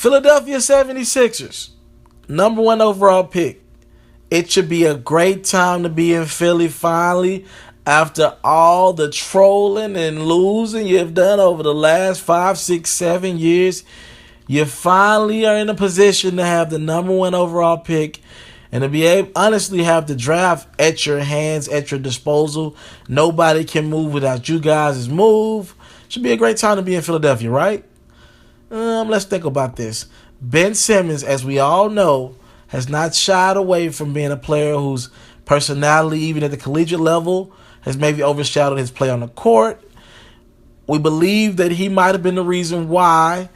Philadelphia 76ers, number 1 overall pick. It should be a great time to be in Philly finally after all the trolling and losing you've done over the last 5, 6, 7 years. You finally are in a position to have the number 1 overall pick and to be able, honestly, have the draft at your hands, at your disposal. Nobody can move without you guys' move. Should be a great time to be in Philadelphia, right? Let's think about this. Ben Simmons, as we all know, has not shied away from being a player whose personality, even at the collegiate level, has maybe overshadowed his play on the court. We believe that he might have been the reason why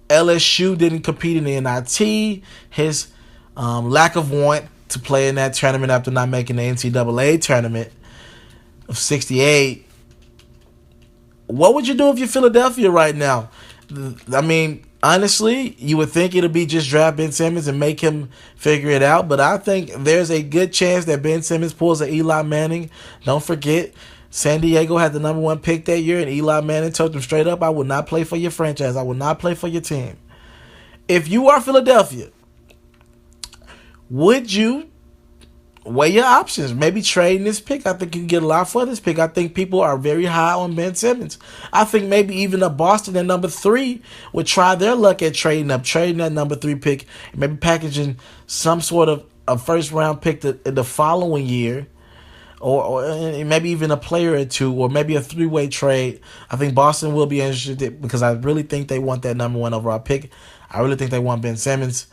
LSU didn't compete in the NIT. His lack of want to play in that tournament after not making the NCAA tournament of 68. What would you do if you're Philadelphia right now? I mean, honestly, you would think it'll be just draft Ben Simmons and make him figure it out. But I think there's a good chance that Ben Simmons pulls an Eli Manning. Don't forget, San Diego had the number 1 pick that year, and Eli Manning told them straight up, I will not play for your franchise. I will not play for your team. If you are Philadelphia, would you weigh your options? Maybe trading this pick. I think you can get a lot for this pick. I think people are very high on Ben Simmons. I think maybe even a Boston at number 3 would try their luck at trading that number 3 pick, and maybe packaging some sort of a first-round pick the following year, or maybe even a player or two, or maybe a 3-way trade. I think Boston will be interested because I really think they want that number 1 overall pick. I really think they want Ben Simmons.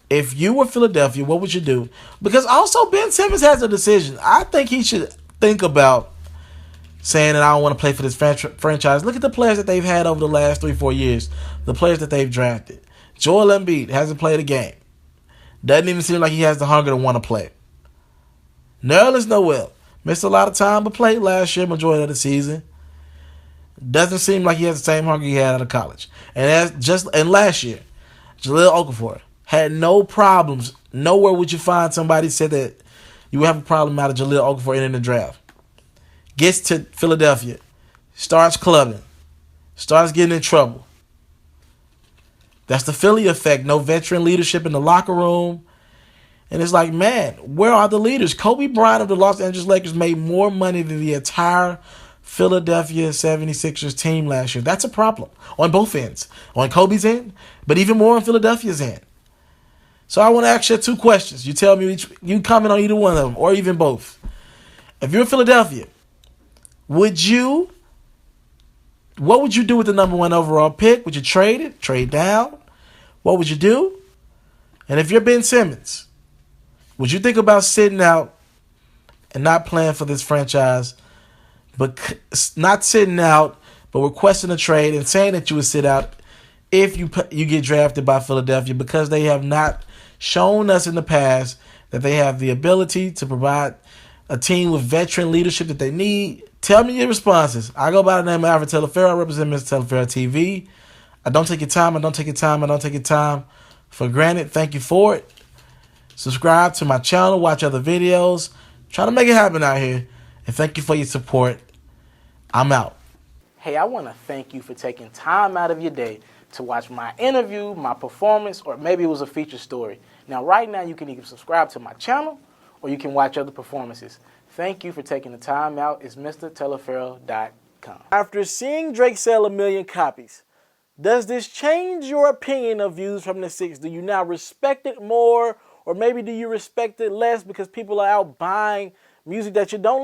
If you were Philadelphia, what would you do? Because also Ben Simmons has a decision. I think he should think about saying that I don't want to play for this franchise. Look at the players that they've had over the last 3-4 years. The players that they've drafted. Joel Embiid hasn't played a game. Doesn't even seem like he has the hunger to want to play. Nerlens Noel missed a lot of time but played last year, majority of the season. Doesn't seem like he has the same hunger he had out of college. And last year, Jahlil Okafor had no problems. Nowhere would you find somebody said that you would have a problem out of Jahlil Okafor in the draft. Gets to Philadelphia, starts clubbing, starts getting in trouble. That's the Philly effect. No veteran leadership in the locker room. And it's like, man, where are the leaders? Kobe Bryant of the Los Angeles Lakers made more money than the entire Philadelphia 76ers team last year. That's a problem on both ends. On Kobe's end, but even more on Philadelphia's end. So I want to ask you 2 questions. You tell me, you comment on either one of them, or even both. If you're Philadelphia, what would you do with the number 1 overall pick? Would you trade it? Trade down? What would you do? And if you're Ben Simmons, would you think about sitting out and not playing for this franchise, but not sitting out, but requesting a trade and saying that you would sit out if you get drafted by Philadelphia, because they have not shown us in the past that they have the ability to provide a team with veteran leadership that they need? Tell me your responses. I go by the name of Alfred Telefero. I represent Mr. Telefero TV. I don't take your time. I don't take your time. I don't take your time for granted. Thank you for it. Subscribe to my channel. Watch other videos. Try to make it happen out here. And thank you for your support. I'm out. Hey, I want to thank you for taking time out of your day to watch my interview, my performance, or maybe it was a feature story. Now, right now, you can either subscribe to my channel or you can watch other performances. Thank you for taking the time out. It's MrTelefero.com. After seeing Drake sell 1 million copies, does this change your opinion of Views from the Six? Do you now respect it more, or maybe do you respect it less because people are out buying music that you don't